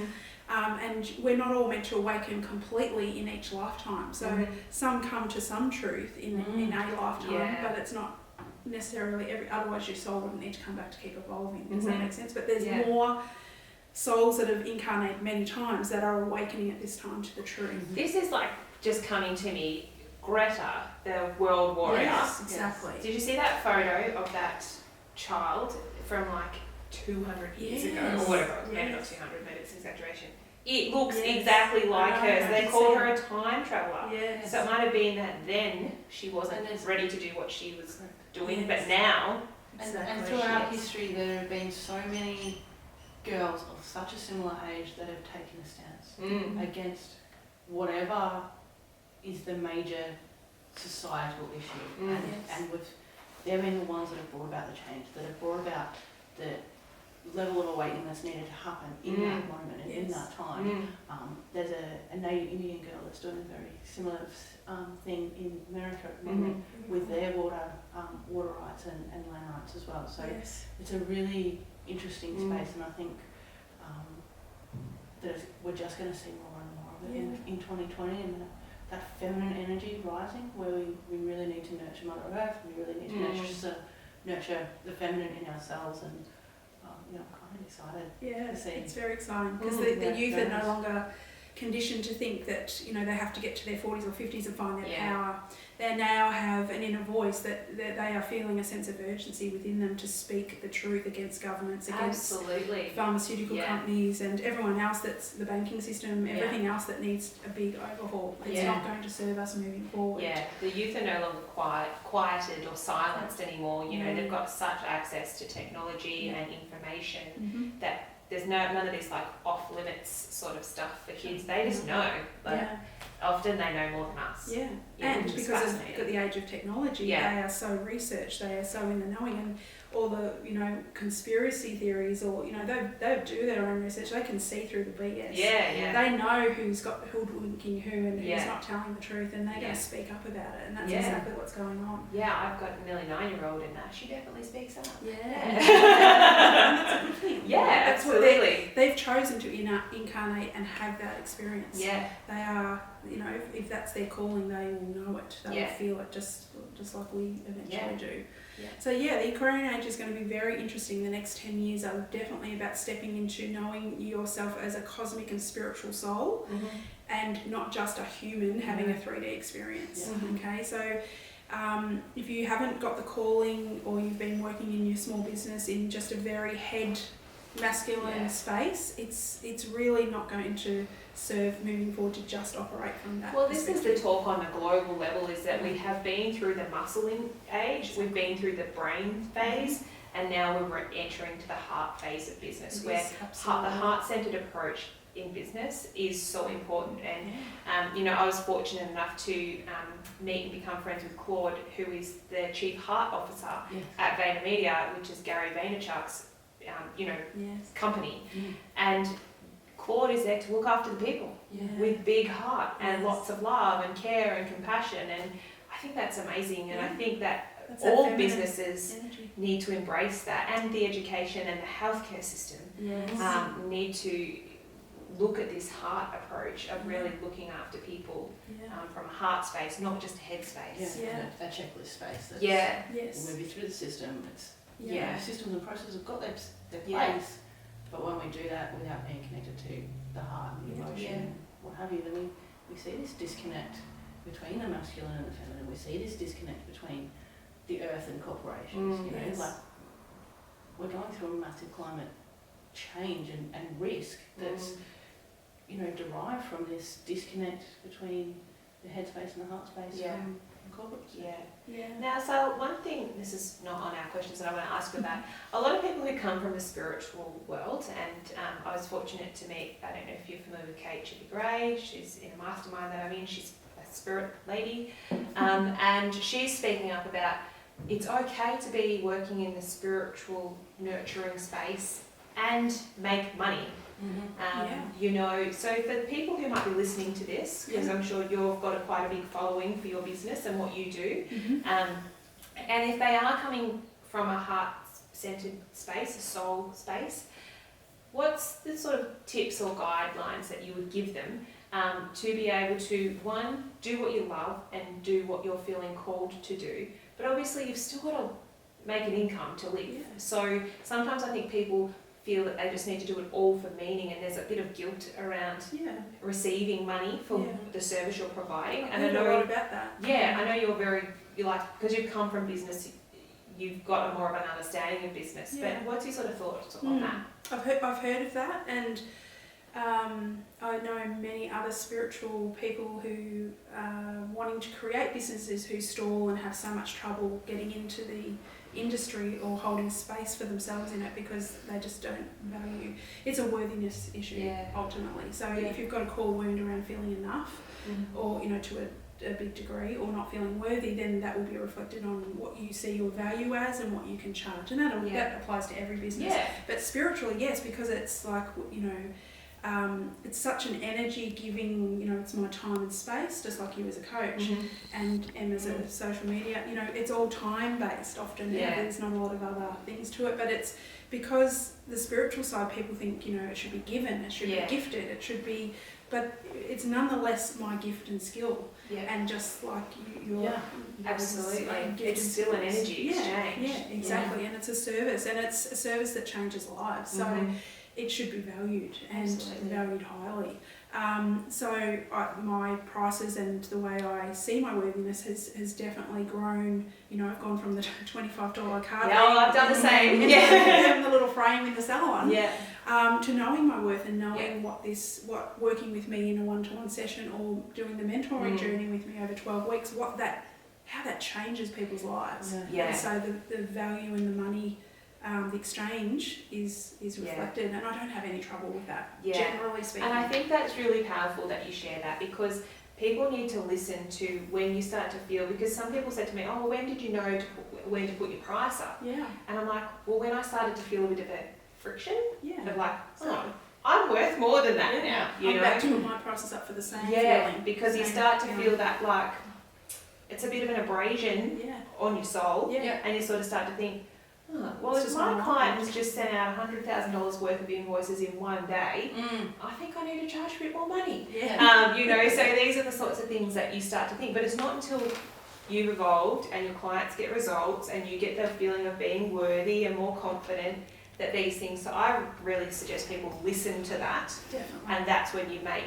And we're not all meant to awaken completely in each lifetime. So some come to some truth in a lifetime, but it's not necessarily otherwise your soul wouldn't need to come back to keep evolving. Does that make sense? But there's more souls that have incarnated many times that are awakening at this time to the truth. This is like just coming to me, Greta, the world warrior. Yes, exactly. Did you see that photo of that child from like 200 years ago or whatever? Maybe not 200, but it's exaggeration. It looks exactly like her. So they call her a time traveller. So it might have been that then she wasn't ready to do what she was doing, but now. And throughout history, there have been so many girls of such a similar age that have taken a stance against whatever is the major societal issue. And they've been the ones that have brought about the change, that have brought about the level of awakening that's needed to happen in that moment and in that time. There's a Native Indian girl that's doing a very similar thing in America at the moment with their water rights and land rights as well. So it's a really interesting space, and I think that we're just going to see more and more of it in 2020, and that feminine energy rising, where we really need to nurture Mother Earth, we really need to nurture the feminine in ourselves, and I'm kind of excited to see. It's very exciting, because the youth are no longer conditioned to think that they have to get to their 40s or 50s and find their power. They now have an inner voice that they are feeling a sense of urgency within them to speak the truth against governments, against pharmaceutical companies and everyone else, that's the banking system, everything else that needs a big overhaul. It's not going to serve us moving forward. The youth are no longer quieted or silenced anymore. They've got such access to technology and information that there's none of this like off limits sort of stuff for kids. They just know, but often they know more than us. And because of the age of technology, they are so researched, they are so in the knowing, and all the conspiracy theories, or they do their own research. They can see through the BS. They know who's got hoodwinking who and who's not telling the truth, and they're going to speak up about it, and that's exactly what's going on. I've got a nearly 9-year-old in that. She definitely speaks up. And that's a good thing. That's absolutely. They've chosen to incarnate and have that experience. They are you know, if that's their calling, they will know it. They will feel it just like we eventually do. Yeah. So the Aquarian age is going to be very interesting. The next 10 years are definitely about stepping into knowing yourself as a cosmic and spiritual soul, and not just a human having a 3D experience. Okay, so if you haven't got the calling, or you've been working in your small business in just a very head masculine space, it's really not going to serve moving forward to just operate from that. Well, this is the talk on a global level, is that we have been through the muscling age, we've been through the brain phase, and now we're entering to the heart phase of business, where the heart-centered approach in business is so important. And you know, I was fortunate enough to meet and become friends with Claude, who is the Chief Heart Officer at VaynerMedia, which is Gary Vaynerchuk's company. And Claude is there to look after the people with big heart and lots of love and care and compassion, and I think that's amazing. And I think that all businesses need to embrace that, and the education and the healthcare system need to look at this heart approach of really looking after people from a heart space, not just a head space. A checklist space. That's, we'll move you through the system. It's systems and processes have got their place, but when we do that without being connected to the heart and the emotion, what have you, then we see this disconnect between the masculine and the feminine. We see this disconnect between the earth and corporations. You know, like we're going through a massive climate change and risk that's derived from this disconnect between the headspace and the heart space from corporates. Now, so one thing, this is not on our questions that I want to ask you about, a lot of people who come from the spiritual world, and I was fortunate to meet, I don't know if you're familiar with Kate Chippy Gray, she's in a mastermind that I'm in, she's a spirit lady, and she's speaking up about it's okay to be working in the spiritual nurturing space and make money. You know, so for the people who might be listening to this, because I'm sure you've got quite a big following for your business and what you do, and if they are coming from a heart-centered space, a soul space, what's the sort of tips or guidelines that you would give them to be able to, one, do what you love and do what you're feeling called to do, but obviously you've still got to make an income to live. So sometimes I think people feel that they just need to do it all for meaning, and there's a bit of guilt around receiving money for the service you're providing. And I know a lot about that. I know you're like, because you've come from business, you've got more of an understanding of business. But what's your sort of thoughts on that? I've heard of that, and I know many other spiritual people who are wanting to create businesses who stall and have so much trouble getting into the industry or holding space for themselves in it because they just don't value. It's a worthiness issue ultimately. So if you've got a core wound around feeling enough, or to a big degree, or not feeling worthy, then that will be reflected on what you see your value as and what you can charge, and that applies to every business. But spiritually, yes, because it's like it's such an energy giving, it's my time and space, just like you as a coach and Em as a social media, it's all time based often. There's not a lot of other things to it, but it's because the spiritual side, people think, it should be given, it should be gifted, it should be, but it's nonetheless my gift and skill. And just like your absolutely, it's still an energy exchange. Exactly. And it's a service, and it's a service that changes lives. So it should be valued and valued highly. So my prices and the way I see my worthiness has definitely grown. I've gone from the $25 card. I've done the same. And the little frame in the salon. To knowing my worth and knowing what working with me in a one-to-one session or doing the mentoring journey with me over 12 weeks, how that changes people's lives. And so the value and the money, the exchange is reflected, and I don't have any trouble with that, generally speaking. And I think that's really powerful that you share that, because people need to listen to when you start to feel, because some people said to me, oh, when did you know when to put your price up? And I'm like, well, when I started to feel a bit of a friction, of like, I'm worth more than that now. I'm about to put my prices up for the same feeling. Because you start to feel that, like, it's a bit of an abrasion on your soul, and you sort of start to think, Oh, well, if my client has just sent out $100,000 worth of invoices in one day, I think I need to charge a bit more money. Yeah. So these are the sorts of things that you start to think. But it's not until you've evolved and your clients get results and you get the feeling of being worthy and more confident that these things. So I really suggest people listen to that. Definitely. And that's when you make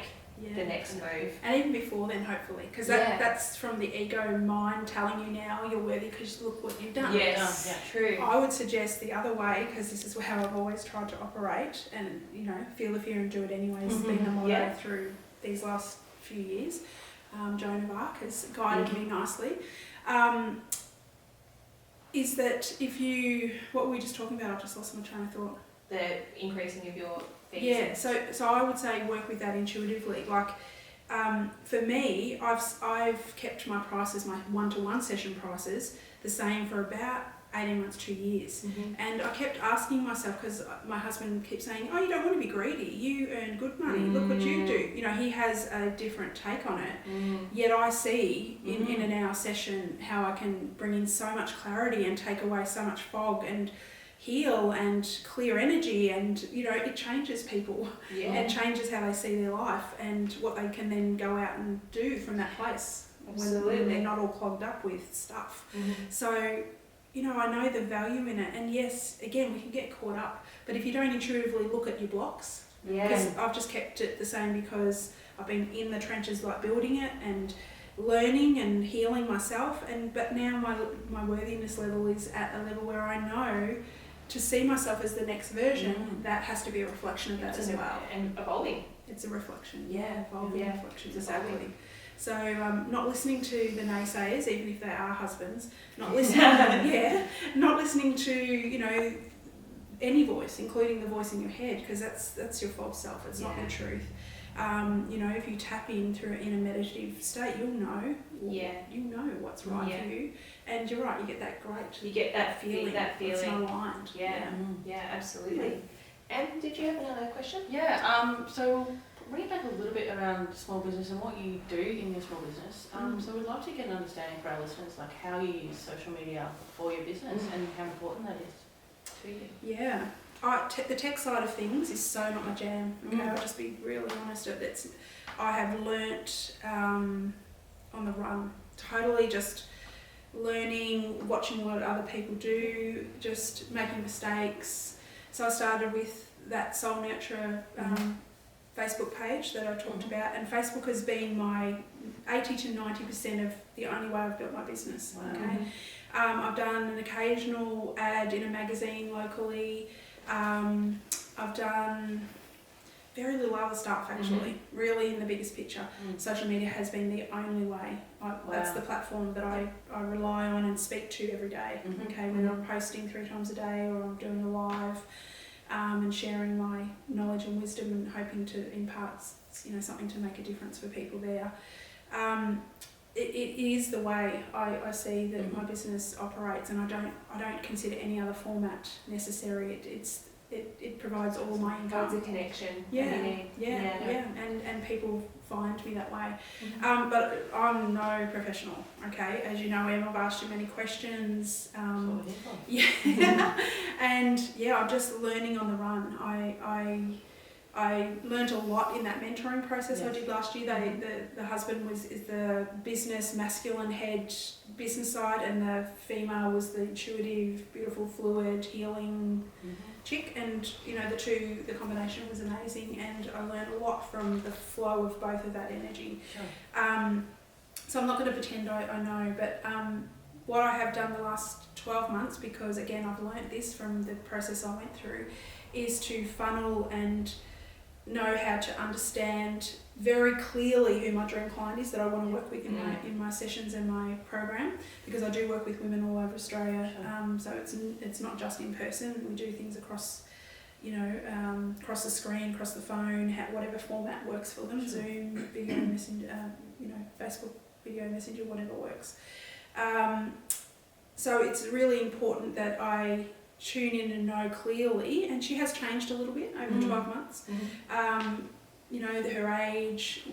the next move. And even before then, hopefully, because that's from the ego mind telling you now you're worthy because look what you've done. Yes, true. I would suggest the other way, because this is how I've always tried to operate, and feel the fear and do it anyways. Has been the motto through these last few years. Joan of Arc has guided me nicely. Is that what were we just talking about? I just lost my train of thought. The increasing of your fees. Yeah, so I would say work with that intuitively. Like, for me, I've kept my prices, my one-to-one session prices, the same for about 18 months, 2 years. And I kept asking myself, because my husband keeps saying, oh, you don't want to be greedy, you earn good money, look what you do. He has a different take on it. Yet I see in an hour session how I can bring in so much clarity and take away so much fog and heal and clear energy, and it changes people and changes how they see their life and what they can then go out and do from that place when they're not all clogged up with stuff. So I know the value in it, and yes, again, we can get caught up, but if you don't intuitively look at your blocks, because I've just kept it the same because I've been in the trenches, like building it and learning and healing myself, but now my worthiness level is at a level where I know to see myself as the next version, that has to be a reflection of that as well. And evolving. It's a reflection, evolving reflections, exactly. So not listening to the naysayers, even if they are husbands, not listening to, any voice, including the voice in your head, because that's your false self, it's not the truth. If you tap in a meditative state, you'll know what's right for you. And you're right, you get that feeling. It's not aligned. Yeah, absolutely. And did you have another question? Yeah, so bring it back a little bit around small business and what you do in your small business. So we'd love to get an understanding for our listeners, like how you use social media for your business and how important that is to you. Yeah. The tech side of things is so not my jam. Okay, I'll just be really honest. I have learnt on the run, totally just learning, watching what other people do, just making mistakes. So I started with that Soul Nurturer Facebook page that I talked about, and Facebook has been my 80 to 90% of the only way I've built my business. Wow. Okay, I've done an occasional ad in a magazine locally. I've done very little other stuff actually, really in the biggest picture. Social media has been the only way. That's the platform that I rely on and speak to every day. Okay, when I'm posting 3 times a day or I'm doing a live and sharing my knowledge and wisdom and hoping to impart something to make a difference for people there. It is the way I see that my business operates, and I don't consider any other format necessary. It provides all my income. Provides a connection. And people find me that way. But I'm no professional. Okay, as you know, Em, I've asked you many questions. And I'm just learning on the run. I learned a lot in that mentoring process I did last year. The husband is the business, masculine head business side, and the female was the intuitive, beautiful, fluid, healing chick. And the combination was amazing, and I learned a lot from the flow of both of that energy. So I'm not going to pretend I know, but what I have done the last 12 months, because again I've learned this from the process I went through, is to funnel and know how to understand very clearly who my dream client is that I want to work with in my sessions and my program, because I do work with women all over Australia. So it's not just in person. We do things across across the screen, across the phone, whatever format works for them. Zoom, video messenger, Facebook video messenger, whatever works. So it's really important that I tune in and know clearly, and she has changed a little bit over 12 months. Her age,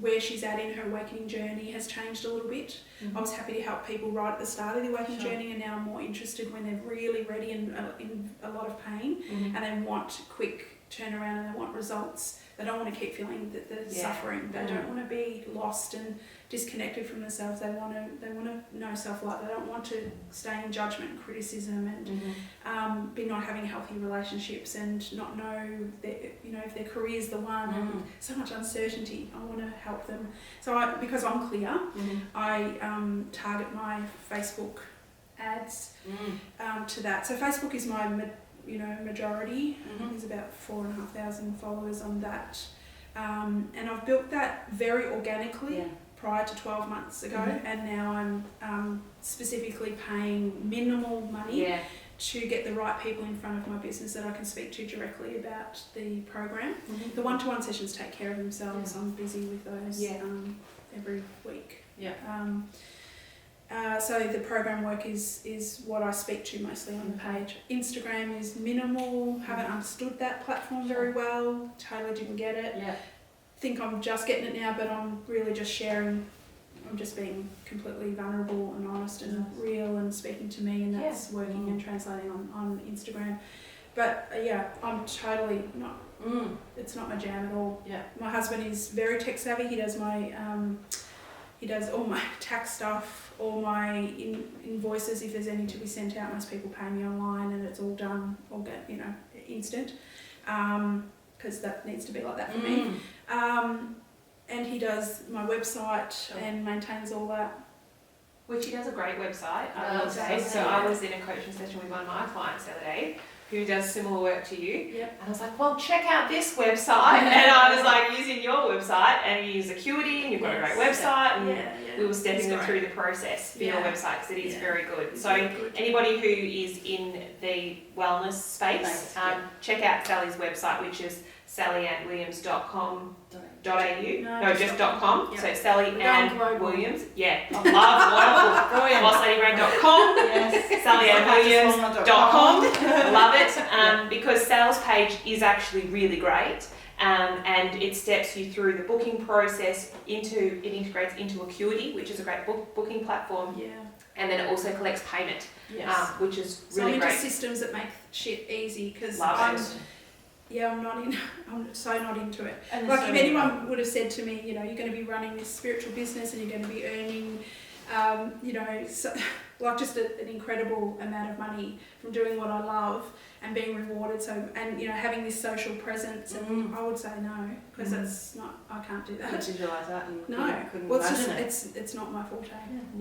where she's at in her awakening journey has changed a little bit. I was happy to help people right at the start of the awakening journey, and now I'm more interested when they're really ready and in a lot of pain, and they want quick turnaround and they want results. They don't want to keep feeling that they're suffering. They don't want to be lost and disconnected from themselves. They want to know self-love. They don't want to stay in judgment and criticism and be not having healthy relationships and not know that, if their career's the one and so much uncertainty. I want to help them. So because I'm clear, I target my Facebook ads to that. So Facebook is my majority. There's about 4,500 followers on that, and I've built that very organically prior to 12 months ago, and now I'm specifically paying minimal money to get the right people in front of my business that I can speak to directly about the program. The one-to-one sessions take care of themselves. I'm busy with those every week. So the program work is what I speak to mostly on the page. Instagram is minimal, haven't understood that platform very well, totally didn't get it. Think I'm just getting it now, but I'm really just sharing. I'm just being completely vulnerable and honest and real and speaking to me, and that's working and translating on Instagram. But I'm totally not, it's not my jam at all. My husband is very tech savvy. He does all my tax stuff, all my invoices, if there's any to be sent out. Most people pay me online and it's all done, instant, because that needs to be like that for me. And he does my website and maintains all that. Which he does a great website, I will say. So I was in a coaching session with one of my clients the other day who does similar work to you. And I was like, well, check out this website. And I was like, using your website, and you use Acuity, and you've got a great website. And we were stepping them through the process for your website, because it is very good. So anybody who is in the wellness space, check out Sally's website, which is sallyannwilliams.com.au. No, just .com. So Sally Ann Williams. I love bossladybrain.com. SallyAnnWilliams.com. Love it, because sales page is actually really great, and it steps you through the booking process. It integrates into Acuity, which is a great booking platform. And then it also collects payment, which is really great. So I'm into systems that make shit easy, because I'm so not into it. And like if anyone would have said to me, you're going to be running this spiritual business and you're going to be earning, just an incredible amount of money from doing what I love and being rewarded. So, and having this social presence, and I would say no, because it's not. I can't do that. Couldn't visualise that. It's not my forte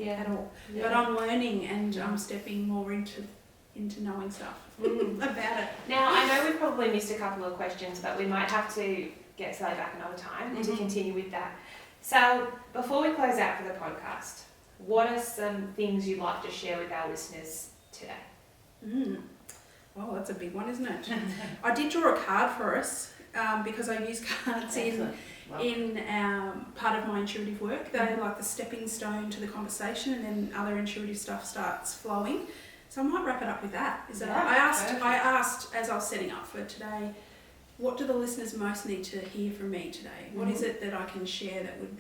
at all. But I'm learning, and I'm stepping more into knowing stuff about it. Now, I know we've probably missed a couple of questions, but we might have to get Sally back another time to continue with that. So, before we close out for the podcast, what are some things you'd like to share with our listeners today? Well, that's a big one, isn't it? I did draw a card for us because I use cards in part of my intuitive work. They're like the stepping stone to the conversation, and then other intuitive stuff starts flowing. So I might wrap it up with that. I asked as I was setting up for today, what do the listeners most need to hear from me today? What is it that I can share that would,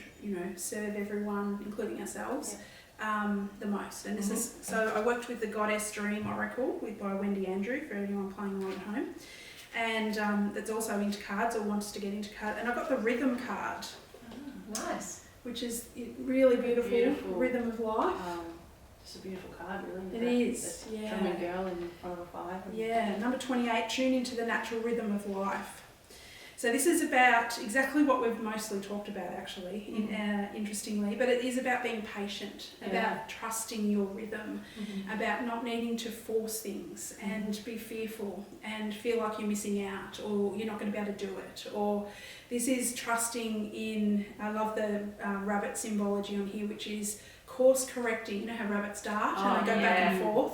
serve everyone, including ourselves, the most? And this is, so I worked with the Goddess Dream Oracle by Wendy Andrew, for anyone playing along at home, and that's also into cards or wants to get into cards. And I got the Rhythm card. Nice. Which is really beautiful. Rhythm of life. It's a beautiful card, really. It is, Drumming girl in front of a fire. Number 28, tune into the natural rhythm of life. So this is about exactly what we've mostly talked about, actually, interestingly, but it is about being patient, about trusting your rhythm, about not needing to force things and be fearful and feel like you're missing out or you're not going to be able to do it. Or this is trusting in, I love the rabbit symbology on here, which is course correcting. You know how rabbits dart and they go back and forth?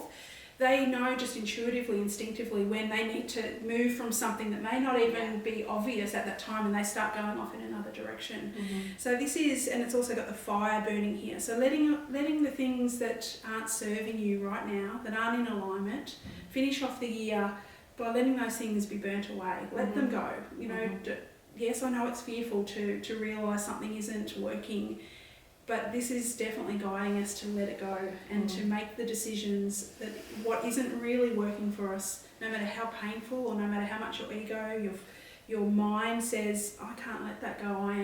They know just intuitively, instinctively, when they need to move from something that may not even be obvious at that time, and they start going off in another direction. So this is, and it's also got the fire burning here. So letting the things that aren't serving you right now, that aren't in alignment, finish off the year by letting those things be burnt away. Let them go. yes, I know it's fearful to realise something isn't working, but this is definitely guiding us to let it go and to make the decisions that what isn't really working for us, no matter how painful or no matter how much your ego, your mind says, I can't let that go, I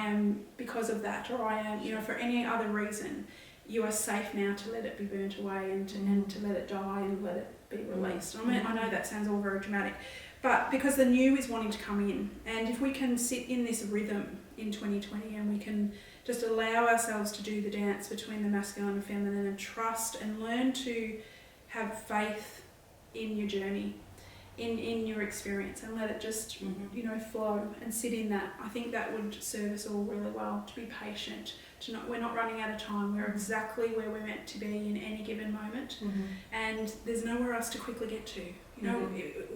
am because of that, or I am, for any other reason, you are safe now to let it be burnt away and to let it die and let it be released. I mean, I know that sounds all very dramatic, but because the new is wanting to come in, and if we can sit in this rhythm in 2020 and we can just allow ourselves to do the dance between the masculine and feminine and trust and learn to have faith in your journey, in your experience, and let it just flow and sit in that. I think that would serve us all really well, to be patient, we're not running out of time, we're exactly where we're meant to be in any given moment, and there's nowhere else to quickly get to.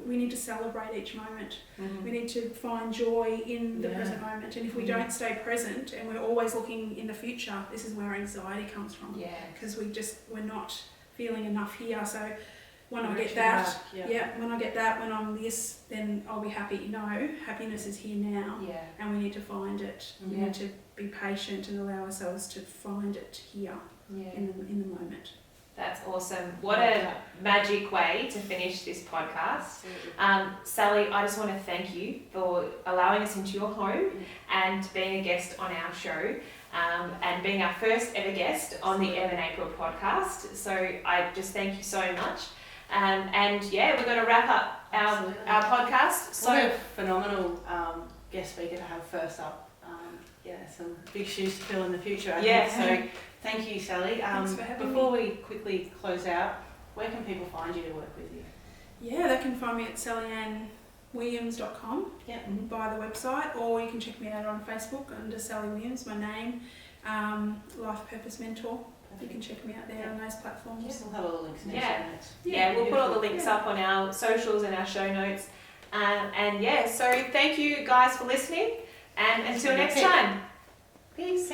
We need to celebrate each moment. We need to find joy in the present moment, and if we don't stay present and we're always looking in the future, this is where anxiety comes from, because we're not feeling enough here. So when I get that, when I'm this, then I'll be happy. No, happiness is here now, and we need to find it. We need to be patient and allow ourselves to find it here in the moment. That's awesome. What a magic way to finish this podcast. Sally, I just want to thank you for allowing us into your home and being a guest on our show, and being our first ever guest on the Ev and April podcast. So I just thank you so much. And we're going to wrap up our podcast. So what a phenomenal guest speaker to have first up. Some big shoes to fill in the future, I think. So thank you, Sally. Thanks for having before me. we quickly close out, where can people find you to work with you? Yeah, they can find me at sallyannwilliams.com via the website, or you can check me out on Facebook under Sally Williams, my name, Life Purpose Mentor. You can check me out there on those platforms. We'll have all the links in the show notes. We'll put all the links up on our socials and our show notes. So thank you guys for listening, and until next time. Peace.